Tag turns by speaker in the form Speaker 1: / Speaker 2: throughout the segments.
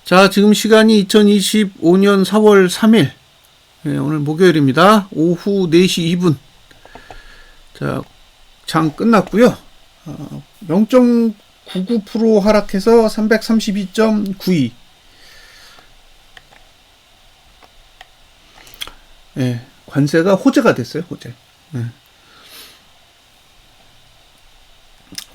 Speaker 1: 자, 지금 시간이 2025년 4월 3일. 네, 오늘 목요일입니다. 오후 4시 2분. 자, 장 끝났고요. 0.99% 하락해서 332.92. 네, 관세가 호재가 됐어요, 호재. 네.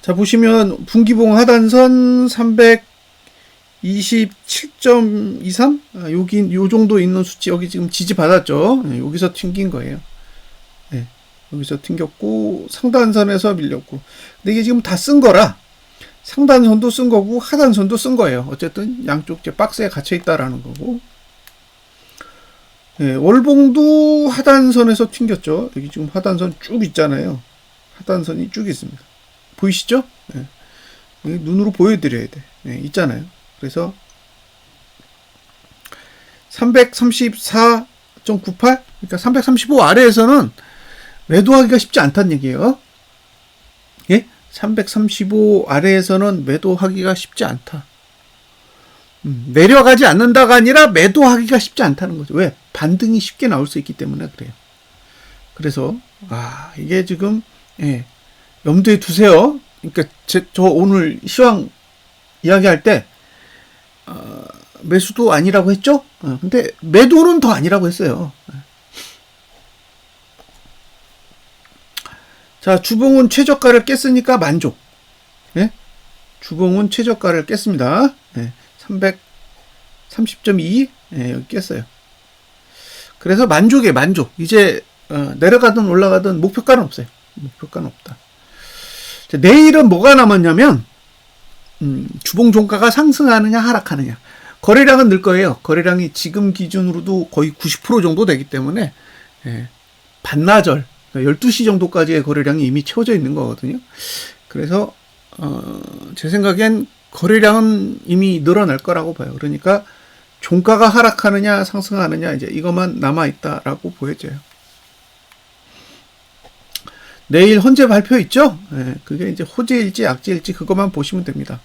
Speaker 1: 자, 보시면 분기봉 하단선 327.23? 여기 요 정도 있는 수치, 여기 지금 지지 받았죠. 네, 여기서 튕긴 거예요. 네, 여기서 튕겼고 상단선에서 밀렸고. 근데 이게 지금 다 쓴 거라 상단선도 쓴 거고 하단선도 쓴 거예요. 어쨌든 양쪽 제 박스에 갇혀 있다라는 거고. 네, 월봉도 하단선에서 튕겼죠. 여기 지금 하단선 쭉 있잖아요. 하단선이 쭉 있습니다. 보이시죠? 네. 눈으로 보여드려야 돼. 네, 있잖아요. 그래서 334.98? 그러니까 335 아래에서는 매도하기가 쉽지 않다는 얘기예요. 예? 335 아래에서는 매도하기가 쉽지 않다. 내려가지 않는다가 아니라 매도하기가 쉽지 않다는 거죠. 왜? 반등이 쉽게 나올 수 있기 때문에 그래요. 그래서 이게 지금 염두에 두세요. 그러니까 저 오늘 시황 이야기할 때 매수도 아니라고 했죠. 근데 매도는 더 아니라고 했어요. 자, 주봉은 최저가를 깼으니까 만족. 예? 주봉은 최저가를 깼습니다. 330.2 여기 깼어요. 그래서 만족이에요, 만족. 이제 내려가든 올라가든 목표가는 없어요. 목표가는 없다. 자, 내일은 뭐가 남았냐면 주봉 종가가 상승하느냐 하락하느냐. 거래량은 늘 거예요. 거래량이 지금 기준으로도 거의 90% 정도 되기 때문에 반나절 12시 정도까지의 거래량이 이미 채워져 있는 거거든요. 그래서 제 생각엔 거래량은 이미 늘어날 거라고 봐요. 그러니까 종가가 하락하느냐 상승하느냐 이제 이것만 남아있다라고 보여져요. 내일 헌재 발표 있죠? 그게 이제 호재일지 악재일지 그것만 보시면 됩니다.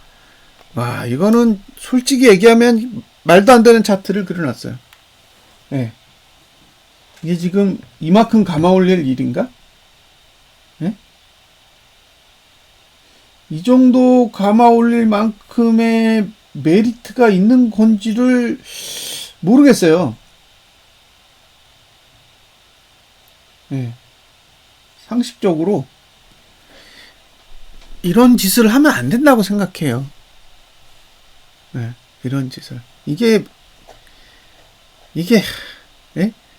Speaker 1: 와, 이거는 솔직히 얘기하면 말도 안 되는 차트를 그려놨어요. 이게 지금 이만큼 감아 올릴 일인가? 이 정도 감아 올릴 만큼의 메리트가 있는 건지를 모르겠어요. 상식적으로 이런 짓을 하면 안 된다고 생각해요. 이런 짓을. 이게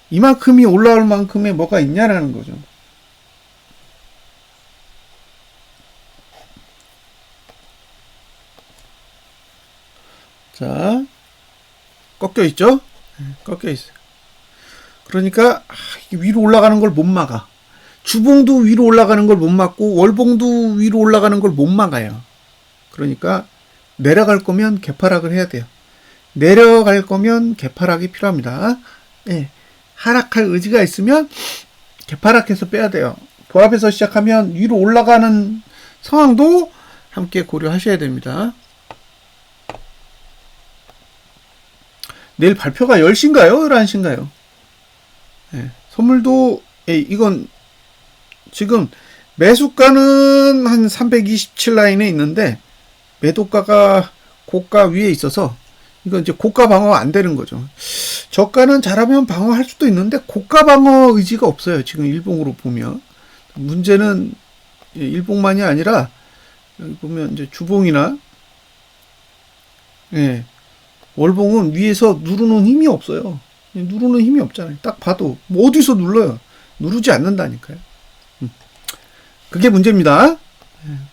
Speaker 1: 이만큼이 올라올 만큼의 뭐가 있냐라는 거죠. 자, 꺾여 있죠? 꺾여 있어요. 그러니까 위로 올라가는 걸 못 막아. 주봉도 위로 올라가는 걸 못 막고 월봉도 위로 올라가는 걸 못 막아요. 그러니까 내려갈 거면 개파락을 해야 돼요. 내려갈 거면 개파락이 필요합니다. 하락할 의지가 있으면 개파락해서 빼야 돼요. 보합에서 시작하면 위로 올라가는 상황도 함께 고려하셔야 됩니다. 내일 발표가 10시인가요? 11시인가요? 선물도 이건 지금 매수가는 한 327 라인에 있는데 매도가가 고가 위에 있어서 이건 이제 고가 방어가 안 되는 거죠. 저가는 잘하면 방어할 수도 있는데 고가 방어 의지가 없어요. 지금 일봉으로 보면. 문제는 일봉만이 아니라 여기 보면 이제 주봉이나 월봉은 위에서 누르는 힘이 없어요. 누르는 힘이 없잖아요. 딱 봐도 뭐 어디서 눌러요. 누르지 않는다니까요. 그게 문제입니다.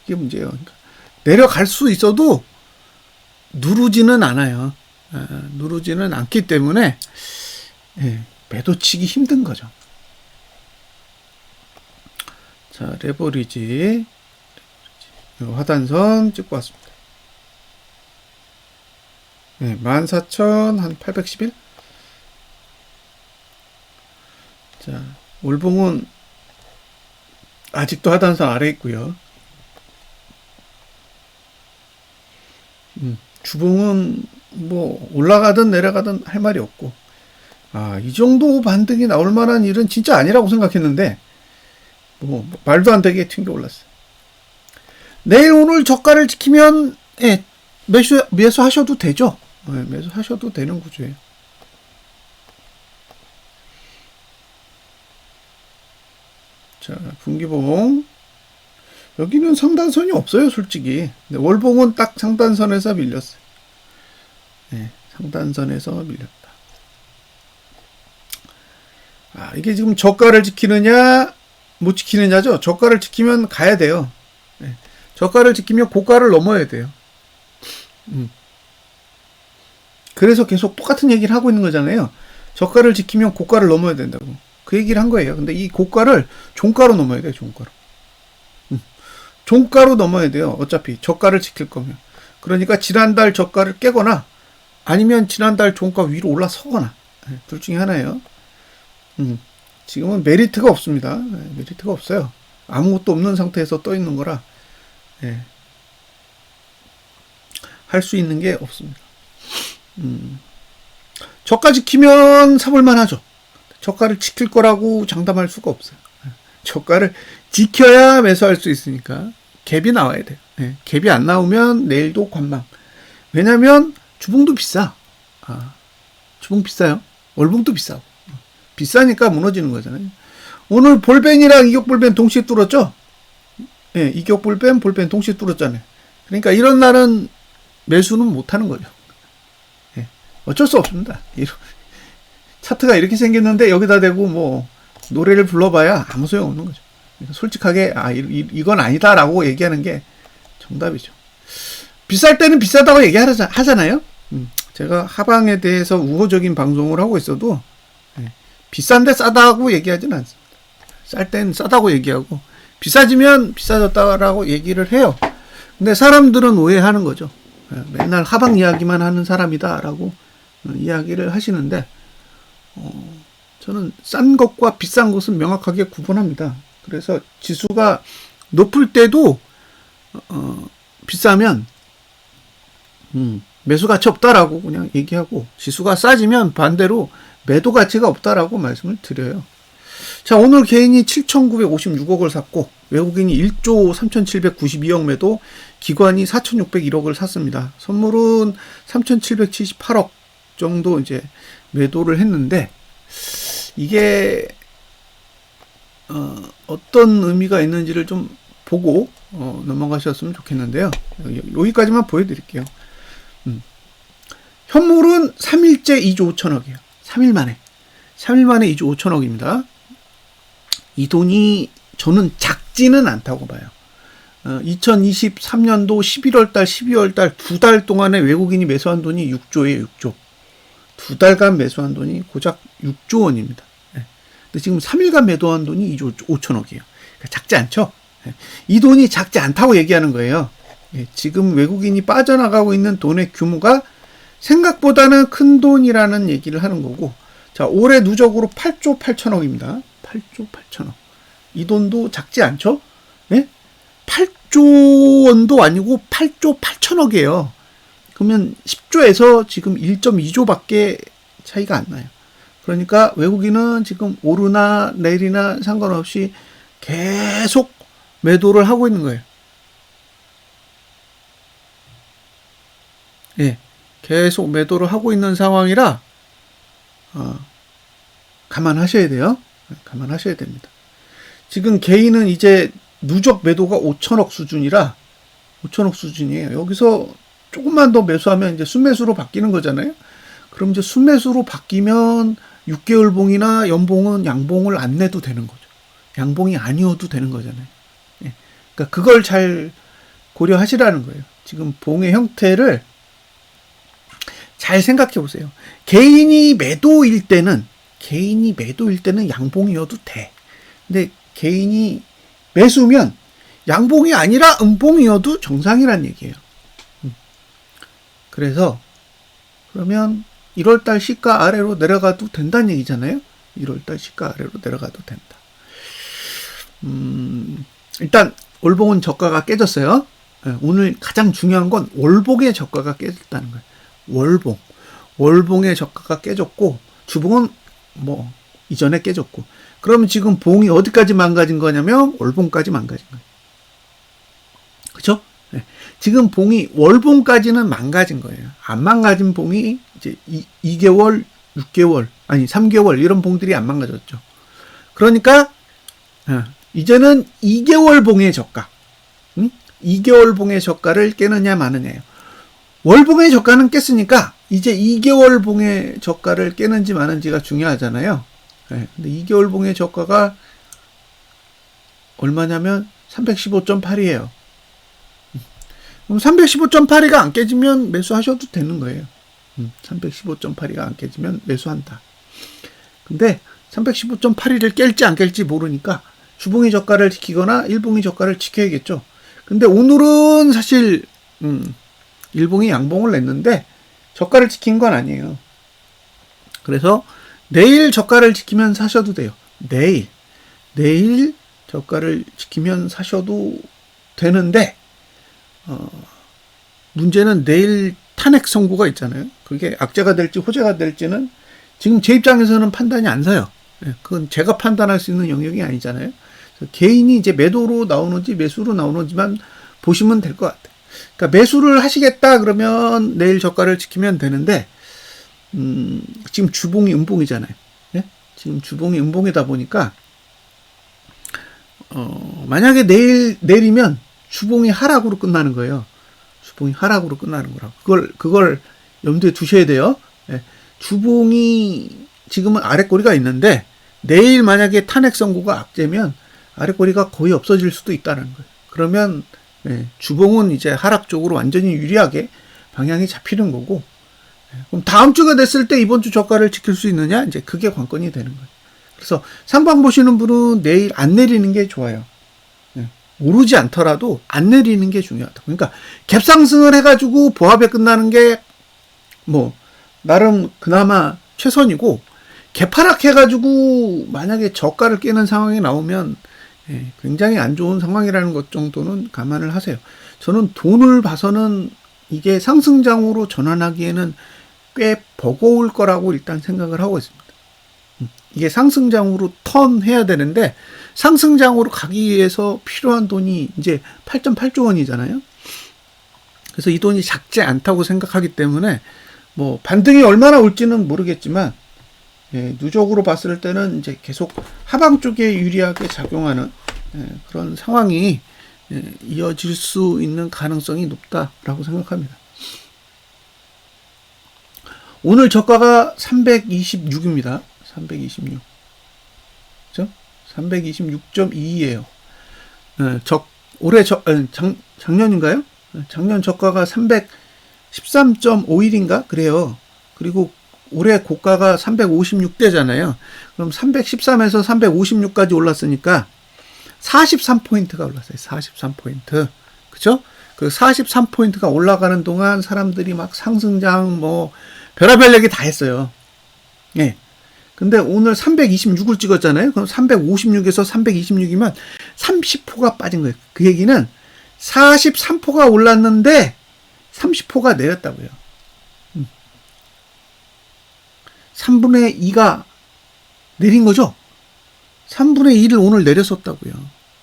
Speaker 1: 그게 문제예요. 그러니까 내려갈 수 있어도 누르지는 않아요. 누르지는 않기 때문에 매도치기 힘든 거죠. 자, 레버리지 하단선 찍고 왔습니다. 14,811. 자, 월봉은 아직도 하단선 아래 있고요. 주봉은 뭐 올라가든 내려가든 할 말이 없고, 이 정도 반등이 나올 만한 일은 진짜 아니라고 생각했는데 뭐 말도 안 되게 튕겨 올랐어요. 내일 오늘 저가를 지키면 매수하셔도 되죠. 매수하셔도 되는 구조예요. 자, 분기봉 여기는 상단선이 없어요, 솔직히. 월봉은 딱 상단선에서 밀렸어요. 상단선에서 밀렸다. 이게 지금 저가를 지키느냐 못 지키느냐죠. 저가를 지키면 가야 돼요. 저가를 지키면 고가를 넘어야 돼요. 그래서 계속 똑같은 얘기를 하고 있는 거잖아요. 저가를 지키면 고가를 넘어야 된다고. 그 얘기를 한 거예요. 근데 이 고가를 종가로 넘어야 돼요. 종가로. 종가로 넘어야 돼요. 어차피 저가를 지킬 거면. 그러니까 지난달 저가를 깨거나 아니면 지난달 종가 위로 올라서거나 둘 중에 하나예요. 지금은 메리트가 없습니다. 메리트가 없어요. 아무것도 없는 상태에서 떠 있는 거라 할 수 있는 게 없습니다. 저가 지키면 사볼만 하죠. 저가를 지킬 거라고 장담할 수가 없어요. 저가를 지켜야 매수할 수 있으니까 갭이 나와야 돼요. 갭이 안 나오면 내일도 관망. 왜냐면 주봉도 비싸. 주봉 비싸요. 월봉도 비싸고. 비싸니까 무너지는 거잖아요. 오늘 볼벤이랑 이격볼벤 동시에 뚫었죠? 이격볼벤, 볼벤 동시에 뚫었잖아요. 그러니까 이런 날은 매수는 못하는 거죠. 어쩔 수 없습니다. 차트가 이렇게 생겼는데 여기다 대고 뭐 노래를 불러봐야 아무 소용 없는 거죠. 그러니까 솔직하게 이건 아니다라고 얘기하는 게 정답이죠. 비쌀 때는 비싸다고 얘기하잖아요. 제가 하방에 대해서 우호적인 방송을 하고 있어도 비싼데 싸다고 얘기하지는 않습니다. 쌀 때는 싸다고 얘기하고 비싸지면 비싸졌다라고 얘기를 해요. 근데 사람들은 오해하는 거죠. 맨날 하방 이야기만 하는 사람이다라고 이야기를 하시는데 저는 싼 것과 비싼 것은 명확하게 구분합니다. 그래서 지수가 높을 때도 비싸면 매수 가치 없다라고 그냥 얘기하고 지수가 싸지면 반대로 매도 가치가 없다라고 말씀을 드려요. 자, 오늘 개인이 7,956억을 샀고 외국인이 1조 3,792억 매도, 기관이 4,601억을 샀습니다. 선물은 3,778억 정도 이제 매도를 했는데 이게 어떤 의미가 있는지를 좀 보고 넘어가셨으면 좋겠는데요. 여기까지만 보여드릴게요. 현물은 3일째 2조 5천억이에요. 3일 만에 2조 5천억입니다. 이 돈이 저는 작지는 않다고 봐요. 2023년도 11월달, 12월달 두 달 동안에 외국인이 매수한 돈이 6조예요. 6조. 두 달간 매수한 돈이 고작 6조 원입니다. 근데 지금 3일간 매도한 돈이 2조 5천억이에요. 그러니까 작지 않죠? 이 돈이 작지 않다고 얘기하는 거예요. 지금 외국인이 빠져나가고 있는 돈의 규모가 생각보다는 큰 돈이라는 얘기를 하는 거고, 자, 올해 누적으로 8조 8천억입니다. 8조 8천억. 이 돈도 작지 않죠? 8조 원도 아니고 8조 8천억이에요. 그러면 10조에서 지금 1.2조밖에 차이가 안 나요. 그러니까 외국인은 지금 오르나 내리나 상관없이 계속 매도를 하고 있는 거예요. 계속 매도를 하고 있는 상황이라 감안하셔야 돼요. 감안하셔야 됩니다. 지금 개인은 이제 누적 매도가 5천억 수준이라 5천억 수준이에요. 여기서 조금만 더 매수하면 이제 순매수로 바뀌는 거잖아요. 그럼 이제 순매수로 바뀌면 6개월 봉이나 연봉은 양봉을 안 내도 되는 거죠. 양봉이 아니어도 되는 거잖아요. 그러니까 그걸 잘 고려하시라는 거예요. 지금 봉의 형태를 잘 생각해 보세요. 개인이 매도일 때는 양봉이어도 돼. 근데 개인이 매수면 양봉이 아니라 음봉이어도 정상이란 얘기예요. 그래서 그러면 1월달 시가 아래로 내려가도 된다는 얘기잖아요. 1월달 시가 아래로 내려가도 된다. 일단 월봉은 저가가 깨졌어요. 오늘 가장 중요한 건 월봉의 저가가 깨졌다는 거예요. 월봉. 월봉의 저가가 깨졌고, 주봉은 뭐, 이전에 깨졌고. 그러면 지금 봉이 어디까지 망가진 거냐면, 월봉까지 망가진 거예요. 그쵸? 네. 지금 봉이 월봉까지는 망가진 거예요. 안 망가진 봉이 이제 2개월, 6개월, 아니 3개월 이런 봉들이 안 망가졌죠. 그러니까 이제는 2개월 봉의 저가, 2개월 봉의 저가를 깨느냐 마느냐예요. 월봉의 저가는 깼으니까 이제 2개월 봉의 저가를 깨는지 마는지가 중요하잖아요. 네. 근데 2개월 봉의 저가가 얼마냐면 315.8이에요. 그럼 315.82가 안 깨지면 매수하셔도 되는 거예요. 315.82가 안 깨지면 매수한다. 근데 315.82를 깰지 안 깰지 모르니까 주봉의 저가를 지키거나 일봉의 저가를 지켜야겠죠. 근데 오늘은 사실 일봉이 양봉을 냈는데 저가를 지킨 건 아니에요. 그래서 내일 저가를 지키면 사셔도 돼요. 내일 저가를 지키면 사셔도 되는데 문제는 내일 탄핵 선고가 있잖아요. 그게 악재가 될지 호재가 될지는 지금 제 입장에서는 판단이 안 서요. 그건 제가 판단할 수 있는 영역이 아니잖아요. 개인이 이제 매도로 나오는지 매수로 나오는지만 보시면 될 것 같아요. 그러니까 매수를 하시겠다 그러면 내일 저가를 지키면 되는데 지금 주봉이 음봉이잖아요. 예? 지금 주봉이 음봉이다 보니까 만약에 내리면 주봉이 하락으로 끝나는 거예요. 주봉이 하락으로 끝나는 거라고. 그걸 염두에 두셔야 돼요. 예. 주봉이 지금은 아랫꼬리가 있는데 내일 만약에 탄핵 선고가 악재면 아랫꼬리가 거의 없어질 수도 있다는 거예요. 그러면 주봉은 이제 하락 쪽으로 완전히 유리하게 방향이 잡히는 거고, 그럼 다음 주가 됐을 때 이번 주 저가를 지킬 수 있느냐? 이제 그게 관건이 되는 거예요. 그래서 상방 보시는 분은 내일 안 내리는 게 좋아요. 오르지 않더라도 안 내리는 게 중요하다. 그러니까 갭상승을 해가지고 보합에 끝나는 게 뭐 나름 그나마 최선이고, 갭하락해가지고 만약에 저가를 깨는 상황이 나오면 굉장히 안 좋은 상황이라는 것 정도는 감안을 하세요. 저는 돈을 봐서는 이게 상승장으로 전환하기에는 꽤 버거울 거라고 일단 생각을 하고 있습니다. 이게 상승장으로 턴해야 되는데 상승장으로 가기 위해서 필요한 돈이 이제 8.8조 원이잖아요. 그래서 이 돈이 작지 않다고 생각하기 때문에 뭐 반등이 얼마나 올지는 모르겠지만 누적으로 봤을 때는 이제 계속 하방 쪽에 유리하게 작용하는 그런 상황이 이어질 수 있는 가능성이 높다라고 생각합니다. 오늘 저가가 326입니다. 326. 그죠? 326.2예요. 올해 작년인가요? 작년 저가가 313.51인가? 그래요. 그리고 올해 고가가 356대잖아요. 그럼 313에서 356까지 올랐으니까 43포인트가 올랐어요. 43포인트. 그쵸? 그 43포인트가 올라가는 동안 사람들이 막 상승장 뭐 별의별 얘기 다 했어요. 예. 근데 오늘 326을 찍었잖아요. 그럼 356에서 326이면 30포가 빠진 거예요. 그 얘기는 43포가 올랐는데 30포가 내렸다고요. 3분의 2가 내린 거죠. 3분의 2를 오늘 내렸었다고요.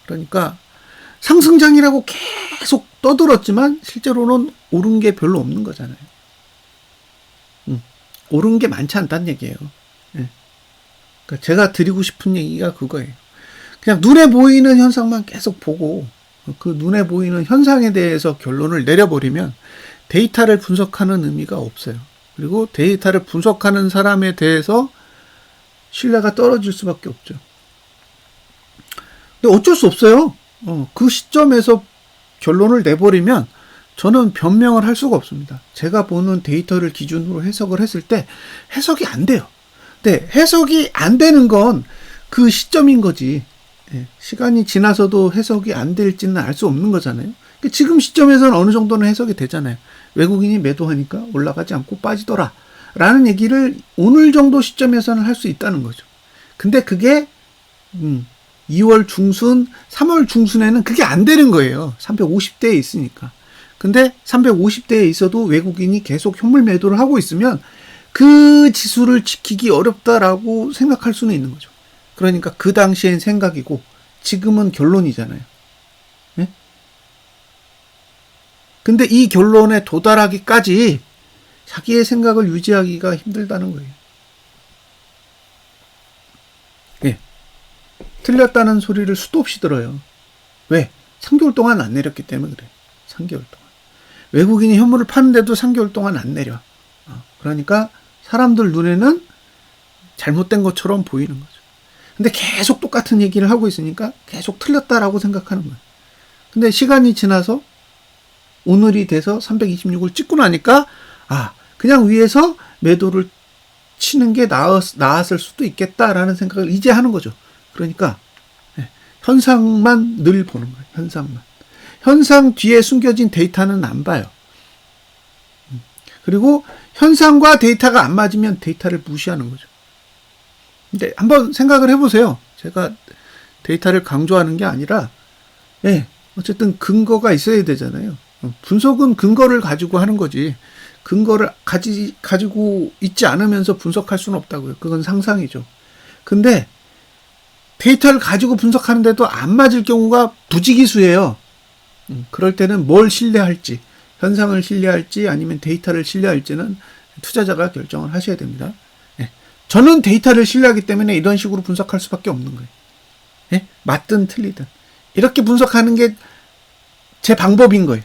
Speaker 1: 그러니까 상승장이라고 계속 떠들었지만 실제로는 오른 게 별로 없는 거잖아요. 오른 게 많지 않다는 얘기예요. 그러니까 제가 드리고 싶은 얘기가 그거예요. 그냥 눈에 보이는 현상만 계속 보고 그 눈에 보이는 현상에 대해서 결론을 내려버리면 데이터를 분석하는 의미가 없어요. 그리고 데이터를 분석하는 사람에 대해서 신뢰가 떨어질 수밖에 없죠. 근데 어쩔 수 없어요. 그 시점에서 결론을 내버리면 저는 변명을 할 수가 없습니다. 제가 보는 데이터를 기준으로 해석을 했을 때 해석이 안 돼요. 근데 해석이 안 되는 건 그 시점인 거지. 시간이 지나서도 해석이 안 될지는 알 수 없는 거잖아요. 지금 시점에서는 어느 정도는 해석이 되잖아요. 외국인이 매도하니까 올라가지 않고 빠지더라 라는 얘기를 오늘 정도 시점에서는 할 수 있다는 거죠. 근데 그게 2월 중순, 3월 중순에는 그게 안 되는 거예요. 350대에 있으니까. 근데 350대에 있어도 외국인이 계속 현물 매도를 하고 있으면 그 지수를 지키기 어렵다라고 생각할 수는 있는 거죠. 그러니까 그 당시엔 생각이고 지금은 결론이잖아요. 예? 근데 이 결론에 도달하기까지 자기의 생각을 유지하기가 힘들다는 거예요. 예. 틀렸다는 소리를 수도 없이 들어요. 왜? 3개월 동안 안 내렸기 때문에 그래요. 3개월 동안. 외국인이 현물을 파는데도 3개월 동안 안 내려. 그러니까 사람들 눈에는 잘못된 것처럼 보이는 거죠. 근데 계속 똑같은 얘기를 하고 있으니까 계속 틀렸다라고 생각하는 거예요. 근데 시간이 지나서 오늘이 돼서 326을 찍고 나니까 그냥 위에서 매도를 치는 게 나았을 수도 있겠다라는 생각을 이제 하는 거죠. 그러니까 현상만 늘 보는 거예요. 현상만. 현상 뒤에 숨겨진 데이터는 안 봐요. 그리고 현상과 데이터가 안 맞으면 데이터를 무시하는 거죠. 근데 한번 생각을 해보세요. 제가 데이터를 강조하는 게 아니라 어쨌든 근거가 있어야 되잖아요. 분석은 근거를 가지고 하는 거지. 근거를 가지고 있지 않으면서 분석할 수는 없다고요. 그건 상상이죠. 근데 데이터를 가지고 분석하는데도 안 맞을 경우가 부지기수예요. 그럴 때는 뭘 신뢰할지, 현상을 신뢰할지 아니면 데이터를 신뢰할지는 투자자가 결정을 하셔야 됩니다. 저는 데이터를 신뢰하기 때문에 이런 식으로 분석할 수밖에 없는 거예요. 맞든 틀리든. 이렇게 분석하는 게 제 방법인 거예요.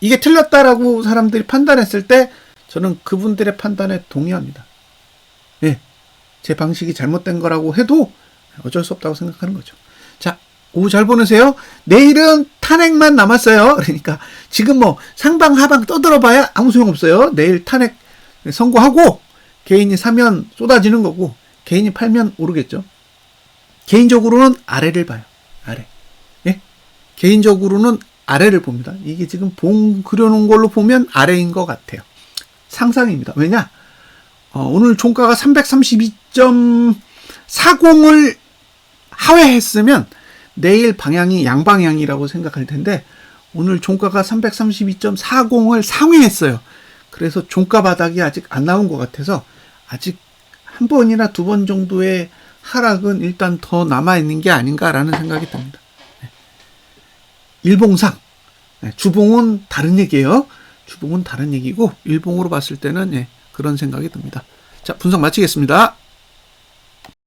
Speaker 1: 이게 틀렸다라고 사람들이 판단했을 때 저는 그분들의 판단에 동의합니다. 제 방식이 잘못된 거라고 해도 어쩔 수 없다고 생각하는 거죠. 자, 오후 잘 보내세요. 내일은 탄핵만 남았어요. 그러니까 지금 뭐 상방하방 떠들어봐야 아무 소용없어요. 내일 탄핵 선고하고 개인이 사면 쏟아지는 거고 개인이 팔면 오르겠죠. 개인적으로는 아래를 봐요. 아래. 개인적으로는 아래를 봅니다. 이게 지금 봉 그려놓은 걸로 보면 아래인 것 같아요. 상상입니다. 왜냐? 오늘 종가가 332.40을 하회했으면 내일 방향이 양방향이라고 생각할 텐데 오늘 종가가 332.40을 상회했어요. 그래서 종가 바닥이 아직 안 나온 것 같아서 아직 한 번이나 두 번 정도의 하락은 일단 더 남아있는 게 아닌가라는 생각이 듭니다. 일봉상 주봉은 다른 얘기예요. 주봉은 다른 얘기고 일봉으로 봤을 때는 그런 생각이 듭니다. 자, 분석 마치겠습니다.